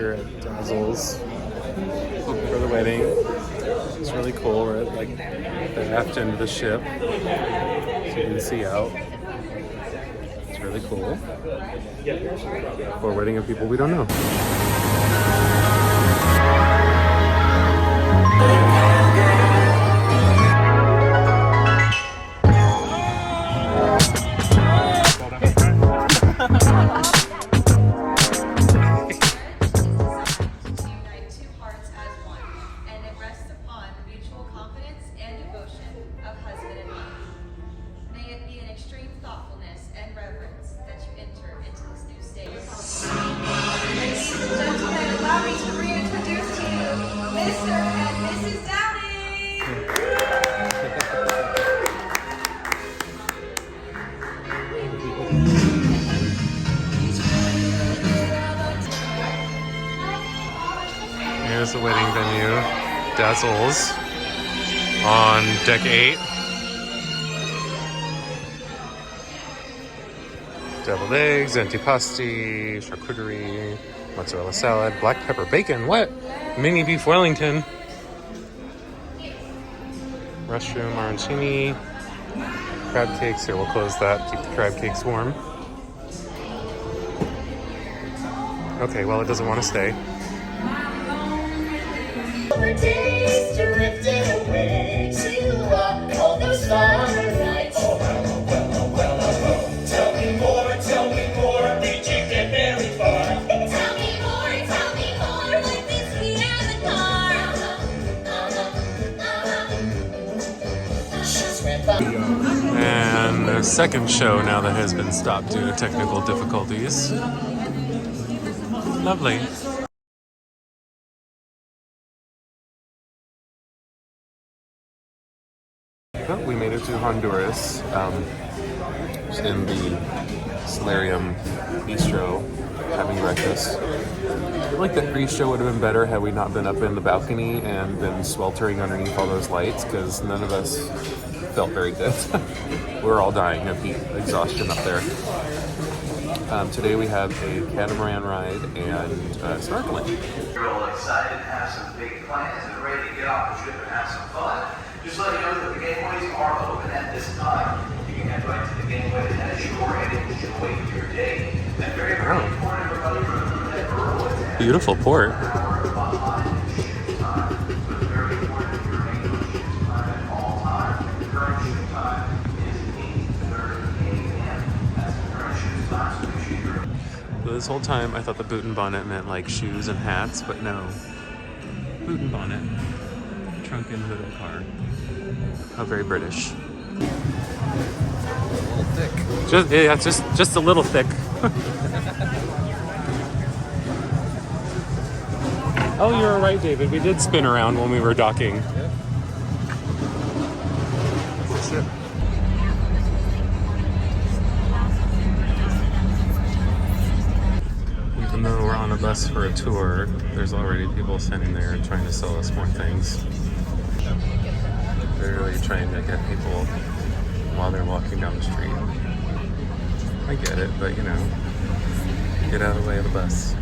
here at Dazzle's for the wedding. It's really cool. We're at like the aft end of the ship, so you can see out. It's really cool. For a wedding of people we don't know. Here's the wedding venue, Dazzle's, on deck 8. Deviled eggs, antipasti, charcuterie, mozzarella salad, black pepper bacon, what? Mini beef Wellington. Mushroom arancini, crab cakes. Here, we'll close that, keep the crab cakes warm. Okay, well, it doesn't want to stay. Days drifted away to all those summer nights. Oh, well. Tell me more, did you get very far? Tell me more, like this we have a car. And the second show now that has been stopped due to technical difficulties. Lovely. We made it to Honduras, in the Solarium Bistro, having breakfast. I feel like the pre-show would have been better had we not been up in the balcony and been sweltering underneath all those lights, because none of us felt very good. We were all dying of heat exhaustion up there. Today we have a catamaran ride and snorkeling. You're all excited and have some big plans and ready to get off the trip and have some fun. Just let you know that the gateways are open at this time. You can head right to the gateway and head ashore and enjoy your day. And very important, everybody, remember that Roatan. Beautiful port. This whole time I thought the boot and bonnet meant like shoes and hats, but no. Boot and bonnet. Trunk and hood of car. How very British. A little thick. Just a little thick. Oh, you were right, David. We did spin around when we were docking. Yep. That's it. Even though we're on a bus for a tour, there's already people standing there trying to sell us more things. They're really trying to get people while they're walking down the street. I get it, but you know, get out of the way of the bus.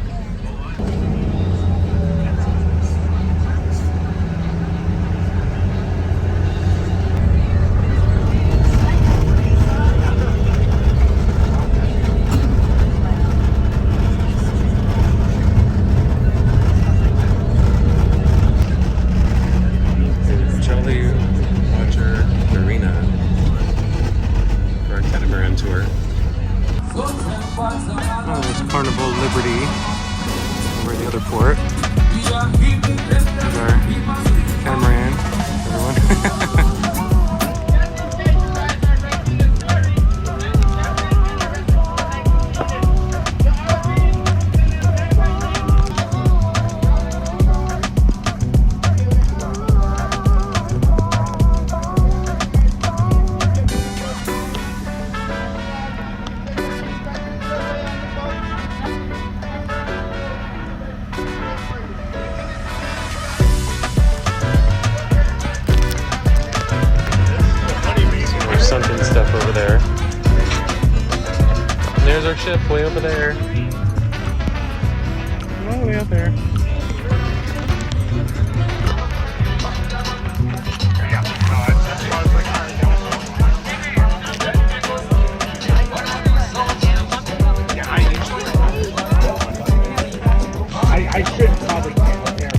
Port. There's our catamaran, everyone. Sunken stuff over there. And there's our ship way over there. Oh, way out there. I should probably get there.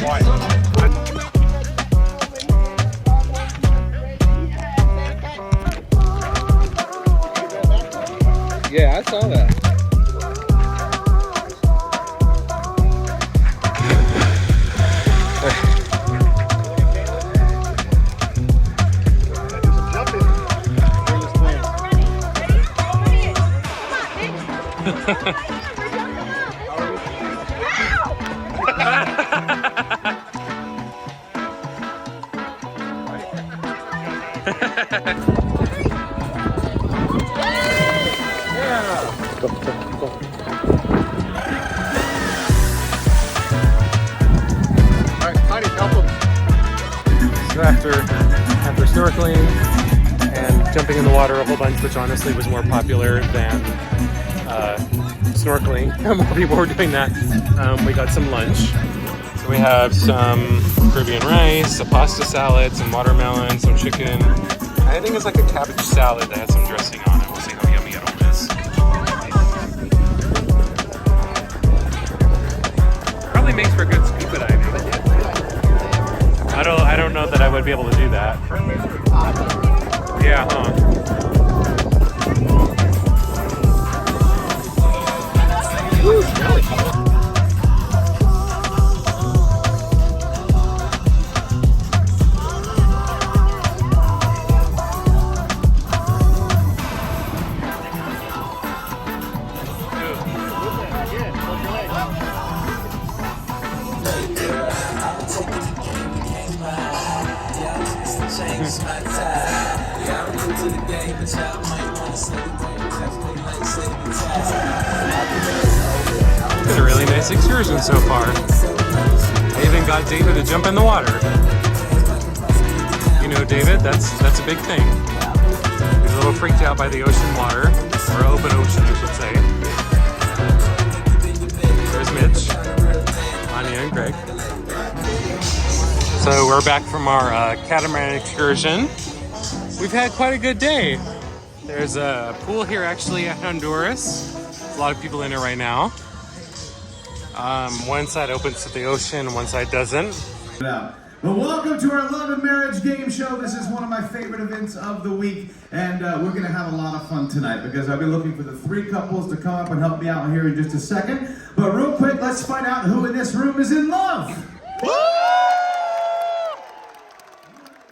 Why? Yeah, I saw that. So after snorkeling and jumping in the water a whole bunch, which honestly was more popular than snorkeling, more people were doing that, we got some lunch. So we have some Caribbean rice, a pasta salad, some watermelon, some chicken. I think it's like a cabbage salad that has some dressing on it. We'll see how yummy it all is. Probably makes for good scuba diving. I don't know that I would be able to do that. Yeah, huh? Woo, smelly. It's been a really nice excursion so far. I even got David to jump in the water. You know, David, that's a big thing. He's a little freaked out by the ocean water, or open ocean, I should say. There's Mitch, Anya, and Greg. So we're back from our catamaran excursion. We've had quite a good day. There's a pool here actually at Honduras. There's a lot of people in it right now. One side opens to the ocean, one side doesn't. Well, welcome to our Love and Marriage game show. This is one of my favorite events of the week, and we're going to have a lot of fun tonight because I've been looking for the three couples to come up and help me out here in just a second. But real quick, let's find out who in this room is in love. Woo!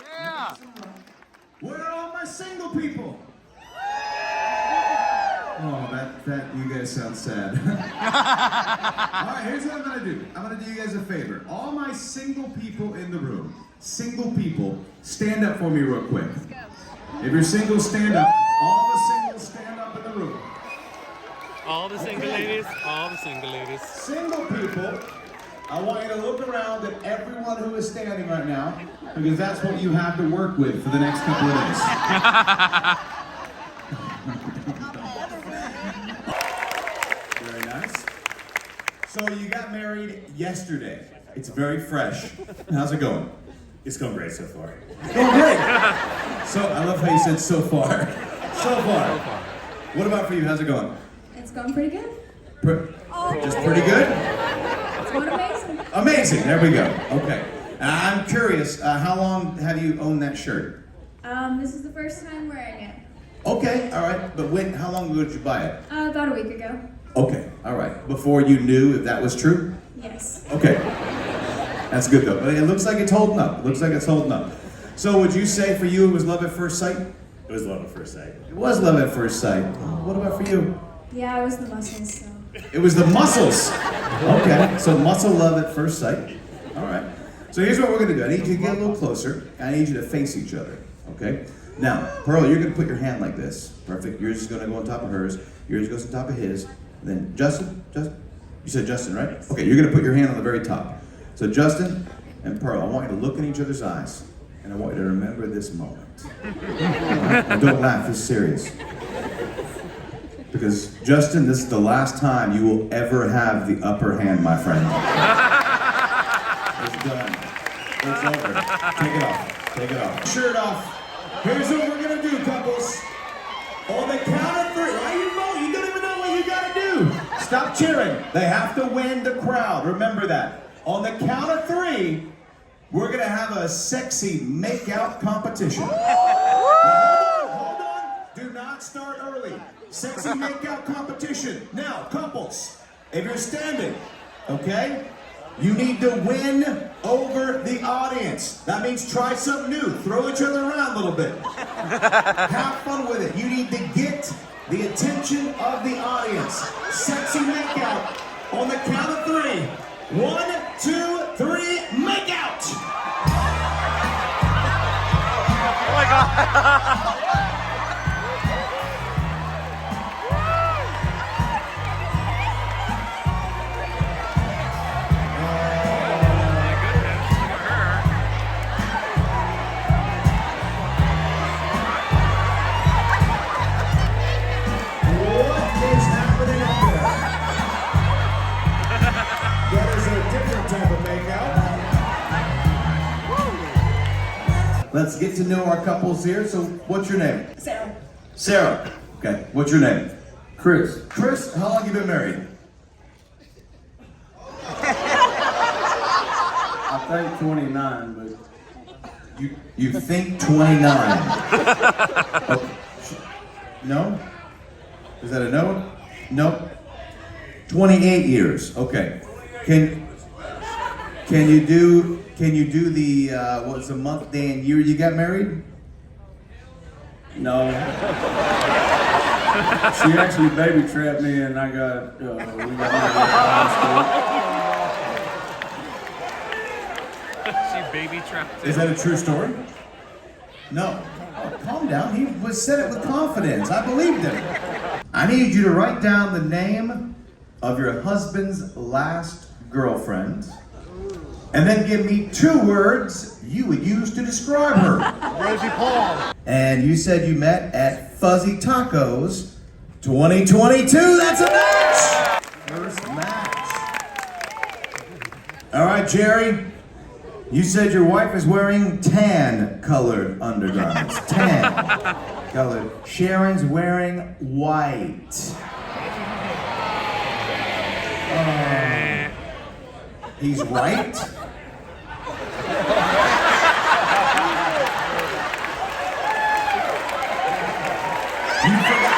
Yeah! Where are all my single people? Oh, that you guys sound sad. All right, here's what I'm gonna do. I'm gonna do you guys a favor. All my single people in the room, single people, stand up for me real quick. If you're single, stand up. All the singles, stand up in the room. All the single ladies, all the single ladies. Single people, I want you to look around at everyone who is standing right now, because that's what you have to work with for the next couple of days. Very nice. So you got married yesterday. It's very fresh. How's it going? It's going great so far. Going great. So I love how you said so far. So far. What about for you? How's it going? It's going pretty good. Just pretty good? It's going amazing. Amazing. There we go. Okay. I'm curious. How long have you owned that shirt? This is the first time wearing it. Okay. All right. But when? How long ago did you buy it? About a week ago. Okay. All right. Before you knew if that was true? Yes. Okay. That's good though. But it looks like it's holding up. It looks like it's holding up. So would you say for you it was love at first sight? It was love at first sight. It was love at first sight. What about for you? Yeah, it was the muscles, so. It was the muscles. Okay, so muscle love at first sight. All right. So here's what we're gonna do. I need you to get a little closer. I need you to face each other. Okay. Now, Pearl, you're gonna put your hand like this. Perfect. Yours is gonna go on top of hers. Yours goes on top of his. And then Justin. You said Justin, right? Okay. You're gonna put your hand on the very top. So Justin and Pearl, I want you to look in each other's eyes, and I want you to remember this moment. All right? And don't laugh. It's serious. Because, Justin, this is the last time you will ever have the upper hand, my friend. It's done. It's over. Take it off. Take it off. Shirt off. Here's what we're gonna do, couples. On the count of 3. Why you vote? You don't even know what you gotta do. Stop cheering. They have to win the crowd. Remember that. On the count of 3, we're gonna have a sexy make-out competition. Now, hold on. Do not start early. Sexy make-out competition. Now, couples, if you're standing, okay, you need to win over the audience. That means try something new. Throw each other around a little bit. Have fun with it. You need to get the attention of the audience. Sexy make-out on the count of 3. 1, 2, 3, make out! Oh my god! Let's get to know our couples here. So, what's your name? Sarah. Sarah. Okay. What's your name? Chris. Chris. How long you been married? I think 29, but You think 29? Okay. No? Is that a no? No. 28 years. Okay. Can you do the what's the month, day, and year you got married? no. She actually baby trapped me, and we got married in high She baby trapped Is that a true story? No. Oh, calm down. He said it with confidence. I believed him. I need you to write down the name of your husband's last girlfriend, and then give me 2 words you would use to describe her. Rosie Paul. And you said you met at Fuzzy Tacos 2022. That's a match! First match. All right, Jerry. You said your wife is wearing tan-colored undergarments. Tan-colored. Sharon's wearing white. He's right. You forgot.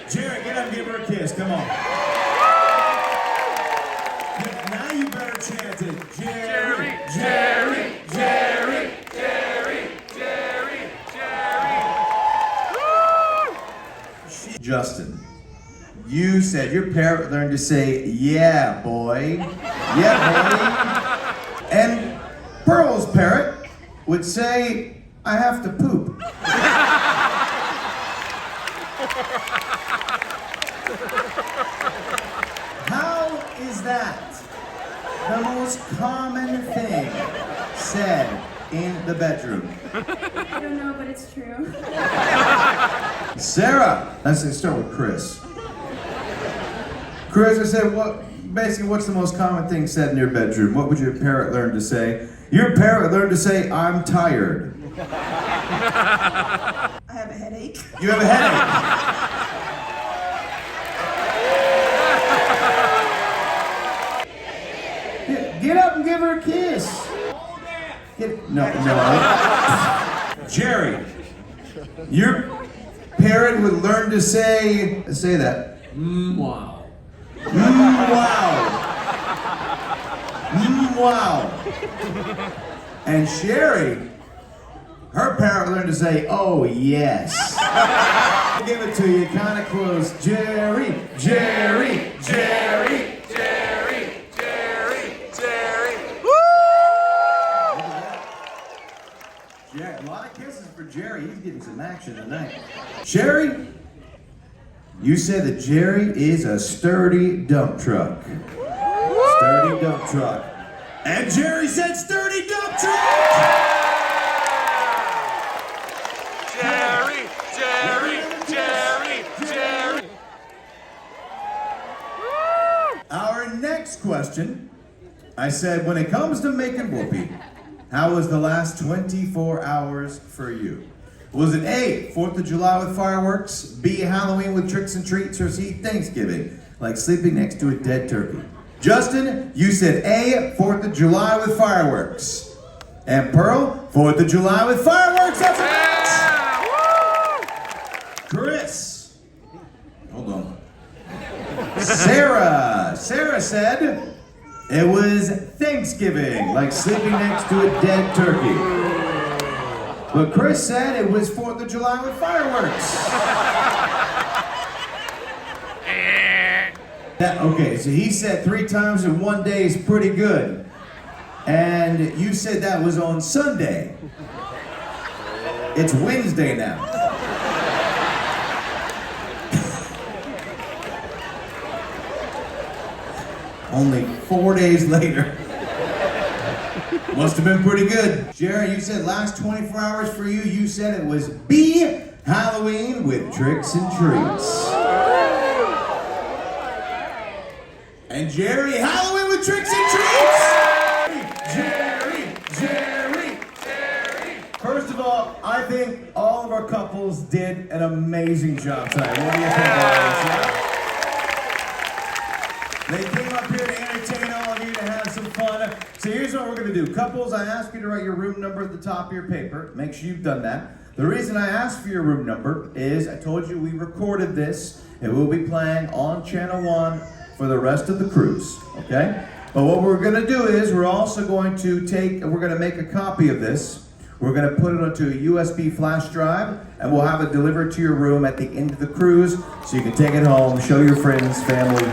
Jerry, get up and give her a kiss. Come on. Now you better chant it. Jerry, Jerry, Jerry, Jerry, Jerry, Jerry. Justin, you said your parrot learned to say, yeah, boy. Yeah, boy. And Pearl's parrot would say, I have to poop. How is that the most common thing said in the bedroom? I don't know, but it's true. Sarah, let's start with Chris. Chris, I said, what's the most common thing said in your bedroom? What would your parrot learn to say? Your parrot learned to say, I'm tired. I have a headache. You have a headache. Get up and give her a kiss. No. Jerry, your parrot would learn to say that. wow. Wow. Wow. And Sherry, her parrot learned to say, oh yes. I'll give it to you kind of close. Jerry, Jerry, Jerry. Yeah, a lot of kisses for Jerry. He's getting some action tonight. Sherry, You said that Jerry is a sturdy dump truck. Sturdy dump truck. And Jerry said sturdy dump truck! Jerry, Jerry, Jerry, Jerry. Our next question, I said, when it comes to making whoopee, how was the last 24 hours for you? Was it A, 4th of July with fireworks, B, Halloween with tricks and treats, or C, Thanksgiving, like sleeping next to a dead turkey? Justin, you said A, 4th of July with fireworks. And Pearl, 4th of July with fireworks. That's right. Chris, hold on. Sarah said it was Thanksgiving, like sleeping next to a dead turkey. But Chris said it was 4th of July with fireworks. Okay, so he said 3 times in one day is pretty good. And you said that was on Sunday. It's Wednesday now. Only 4 days later. Must have been pretty good. Jerry, you said last 24 hours for you, you said it was B, Halloween with tricks and treats. And Jerry, Halloween with tricks and treats! Jerry! First of all, I think all of our couples did an amazing job tonight. What do you think, guys? They came up here to entertain all of you, to have some fun. So here's what we're going to do. Couples, I ask you to write your room number at the top of your paper. Make sure you've done that. The reason I asked for your room number is I told you we recorded this. It will be playing on Channel 1 for the rest of the cruise, okay? But what we're going to do is we're also going to we're going to make a copy of this. We're going to put it onto a USB flash drive, and we'll have it delivered to your room at the end of the cruise so you can take it home, show your friends, family,